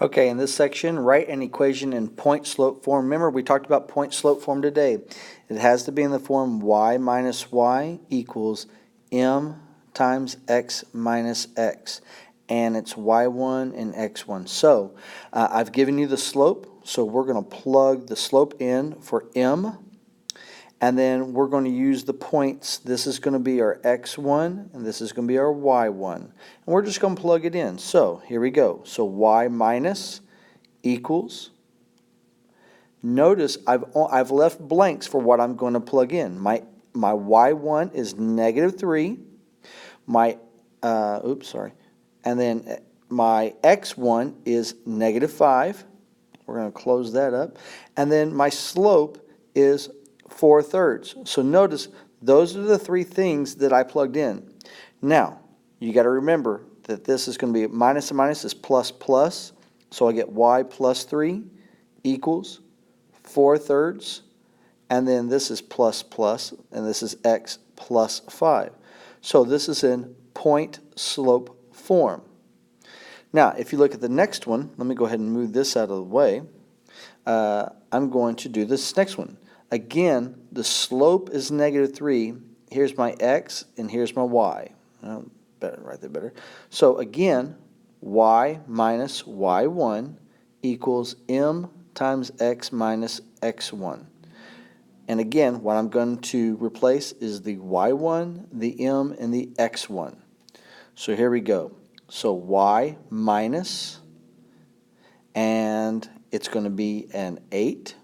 Okay, in this section, write an equation in point-slope form. Remember, we talked about point-slope form today. It has to be in the form y minus y equals m times x minus x. And it's y1 and x1. So, I've given you the slope, so we're going to plug the slope in for m. And then we're going to use the points. This is going to be our x1, and this is going to be our y1. And we're just going to plug it in. So here we go. So y minus equals. Notice I've left blanks for what I'm going to plug in. My y1 is negative 3. And then my x1 is negative 5. We're going to close that up. And then my slope is 4/3. So notice those are the three things that I plugged in. Now, you got to remember that this is going to be minus and minus is plus plus. So I get y plus 3 equals 4/3. And then this is plus plus, and this is x plus 5. So this is in point slope form. Now, if you look at the next one, let me go ahead and move this out of the way. I'm going to do this next one. Again, the slope is negative 3. Here's my x, and here's my y. Better. So again, y minus y1 equals m times x minus x1. And again, what I'm going to replace is the y1, the m, and the x1. So here we go. So y minus, and it's going to be an 8.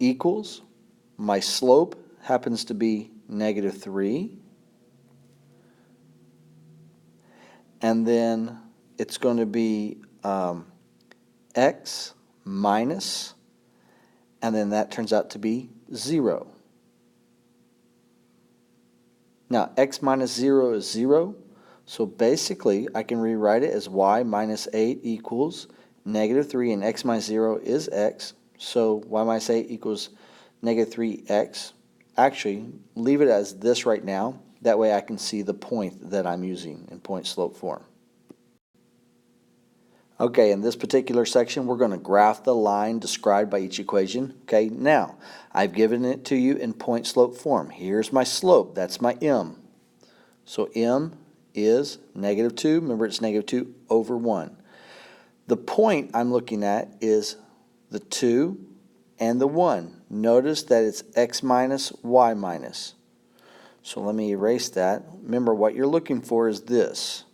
Equals, my slope happens to be negative 3, and then it's going to be x minus, and then that turns out to be 0. Now x minus 0 is 0, so basically I can rewrite it as y minus 8 equals negative 3, and x minus 0 is x. So y minus 8 equals negative 3x. Actually, leave it as this right now. That way I can see the point that I'm using in point slope form. Okay, in this particular section, we're going to graph the line described by each equation. Okay, now, I've given it to you in point slope form. Here's my slope. That's my m. So m is negative 2. Remember, it's negative 2 over 1. The point I'm looking at is the 2 and the 1. Notice that it's x minus y minus. So let me erase that. Remember, what you're looking for is this.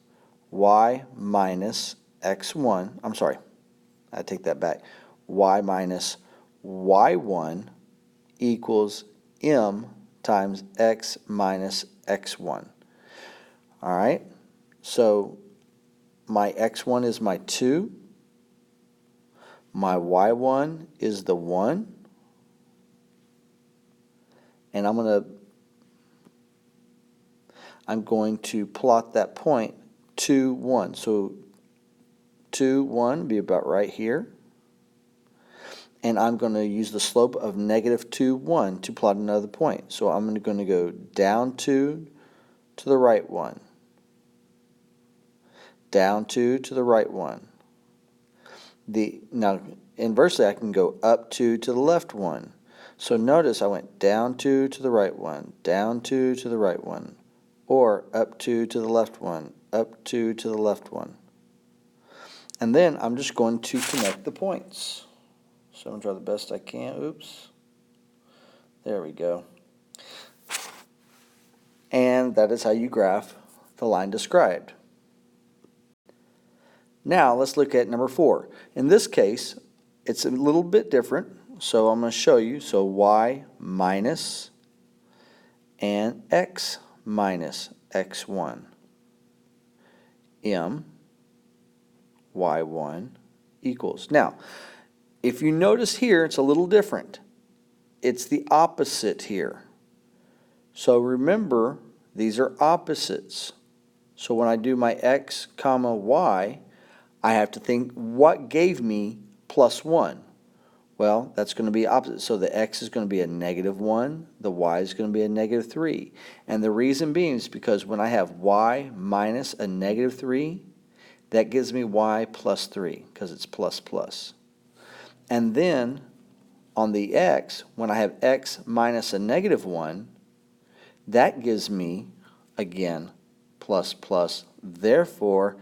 Y minus x1. I'm sorry. I take that back. Y minus y1 equals m times x minus x1. All right? So my x1 is my 2. My y1 is the 1, and I'm going to plot that point 2, 1. So 2, 1 be about right here, and I'm going to use the slope of negative 2, 1 to plot another point. So I'm going to go down 2 to the right 1, down 2 to the right 1. Now, inversely, I can go up 2 to the left 1. So notice I went down 2 to the right 1, down 2 to the right 1, or up 2 to the left 1, up 2 to the left 1. And then I'm just going to connect the points. So I'm going to draw the best I can. Oops. There we go. And that is how you graph the line described. Now let's look at number 4. In this case, it's a little bit different, so I'm going to show you. So y minus and x minus x1. M y1 equals. Now, if you notice here, it's a little different. It's the opposite here. So remember, these are opposites. So when I do my x comma y, I have to think, what gave me plus 1? Well, that's going to be opposite. So the x is going to be a negative 1. The y is going to be a negative 3. And the reason being is because when I have y minus a negative 3, That gives me y plus 3 because it's plus plus. And then on the x, when I have x minus a negative 1, that gives me, again, plus plus. Therefore,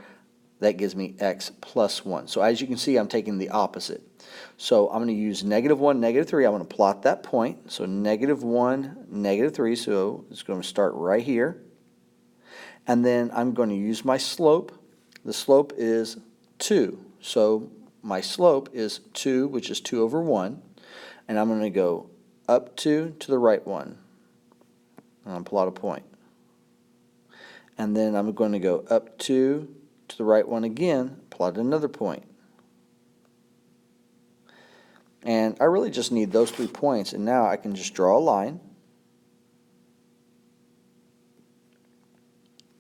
that gives me x plus 1. So as you can see, I'm taking the opposite. So I'm going to use negative 1, negative 3. I'm going to plot that point. So negative 1, negative 3. So it's going to start right here. And then I'm going to use my slope. The slope is 2. So my slope is 2, which is 2 over 1. And I'm going to go up 2 to the right 1. And I'm going to plot a point. And then I'm going to go up 2 to the right 1 again, plot another point. And I really just need those 3 points, and now I can just draw a line.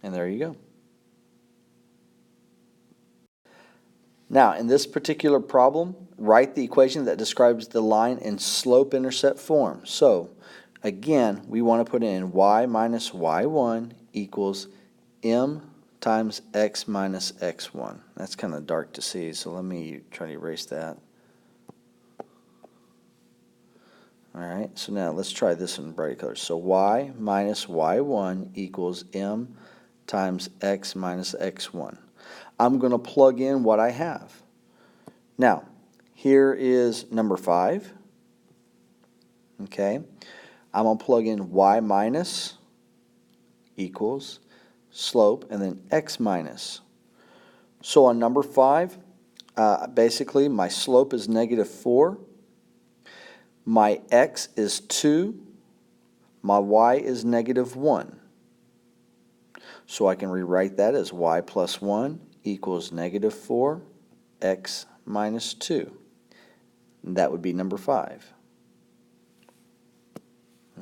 And there you go. Now, in this particular problem, write the equation that describes the line in slope-intercept form. So, again, we want to put in y minus y1 equals m times x minus x1. That's kind of dark to see, so let me try to erase that. Alright, so now let's try this in bright colors. So y minus y1 equals m times x minus x1. I'm going to plug in what I have. Now, here is number 5. Okay, I'm going to plug in y minus equals slope and then x minus. So on number 5, basically my slope is negative 4. My x is 2. My y is negative 1. So I can rewrite that as y plus 1 equals negative 4 x minus 2. And that would be number 5.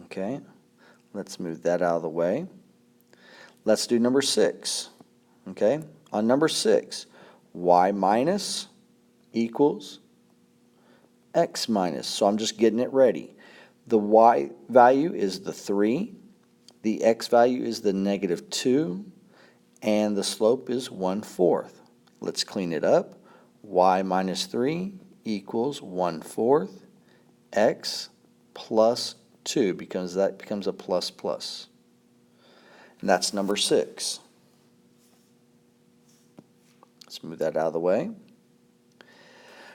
Okay, let's move that out of the way. Let's do number 6. Okay, on number 6, y minus equals x minus. So I'm just getting it ready. The y value is the 3. The x value is the negative 2. And the slope is 1/4. Let's clean it up. Y minus 3 equals 1/4 x plus 2, because that becomes a plus plus. And that's number 6. Let's move that out of the way.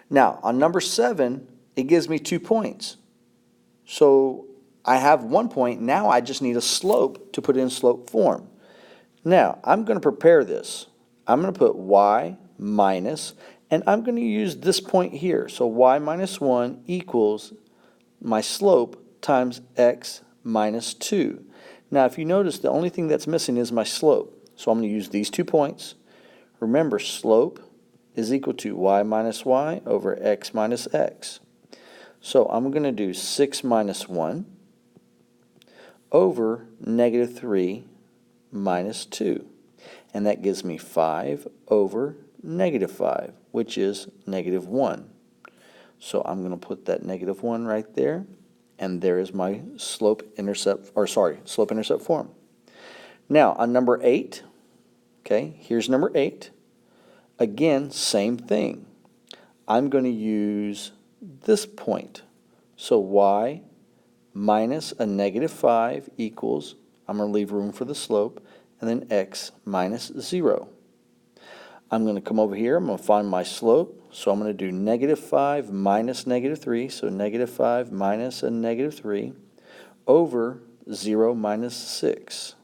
Now, on number 7, it gives me 2 points. So I have 1 point. Now I just need a slope to put in slope form. Now, I'm going to prepare this. I'm going to put y minus, and I'm going to use this point here. So y minus 1 equals my slope times x minus 2. Now, if you notice, the only thing that's missing is my slope. So I'm going to use these 2 points. Remember, slope is equal to y minus y over x minus x. So I'm going to do 6 minus 1 over negative 3 minus 2. And that gives me 5 over negative 5, which is negative 1. So I'm going to put that negative 1 right there. And there is my slope-intercept form. Now, on number 8, okay, here's number 8. Again, same thing. I'm going to use this point. So y minus a negative 5 equals, I'm going to leave room for the slope, and then x minus 0. I'm going to come over here, I'm going to find my slope, so I'm going to do negative 5 minus negative 3, so negative 5 minus a negative 3, over 0 minus 6.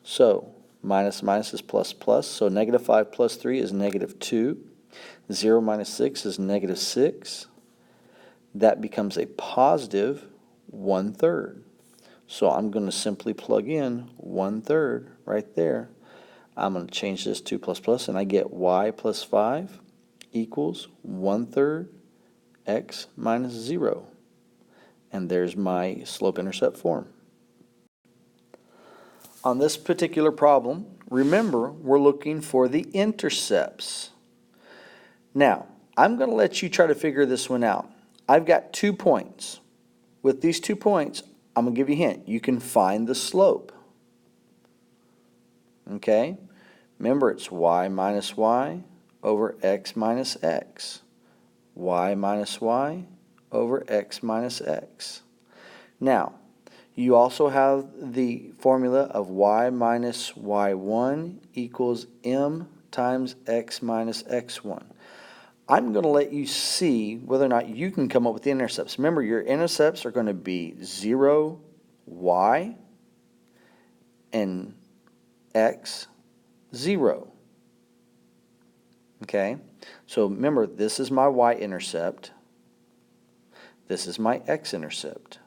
So minus minus is plus plus, so negative 5 plus 3 is negative 2. 0 minus 6 is negative 6. That becomes a positive 1/3. So I'm going to simply plug in 1/3 right there. I'm going to change this to plus plus, and I get y plus 5 equals 1/3 x minus 0. And there's my slope-intercept form. On this particular problem, remember, we're looking for the intercepts. Now, I'm going to let you try to figure this one out. I've got 2 points. With these 2 points, I'm going to give you a hint. You can find the slope. Okay? Remember, it's y minus y over x minus x. Y minus y over x minus x. Now, you also have the formula of y minus y1 equals m times x minus x1. I'm going to let you see whether or not you can come up with the intercepts. Remember, your intercepts are going to be 0, y, and x, 0. Okay? So remember, this is my y-intercept. This is my x-intercept.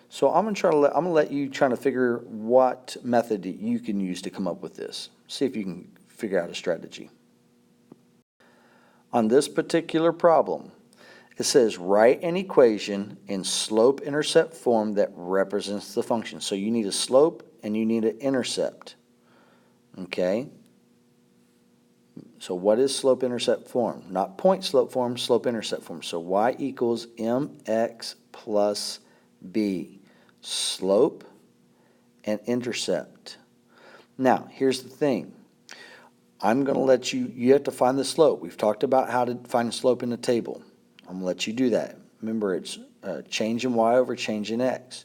So I'm going to let you try to figure what method you can use to come up with this. See if you can figure out a strategy. On this particular problem, it says write an equation in slope-intercept form that represents the function. So you need a slope and you need an intercept. Okay? So what is slope-intercept form? Not point-slope form, slope-intercept form. So y equals mx plus b. Slope and intercept. Now, here's the thing. I'm going to let you have to find the slope. We've talked about how to find a slope in the table. I'm going to let you do that. Remember, it's change in y over change in x.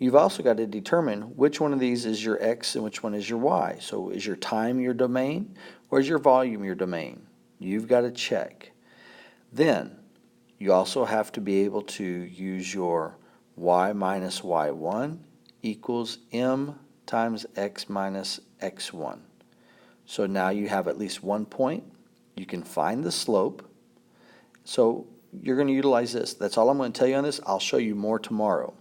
You've also got to determine which one of these is your x and which one is your y. So is your time your domain or is your volume your domain? You've got to check. Then you also have to be able to use your y minus y1 equals m times x minus x1. So now you have at least one point. You can find the slope. So you're going to utilize this. That's all I'm going to tell you on this. I'll show you more tomorrow.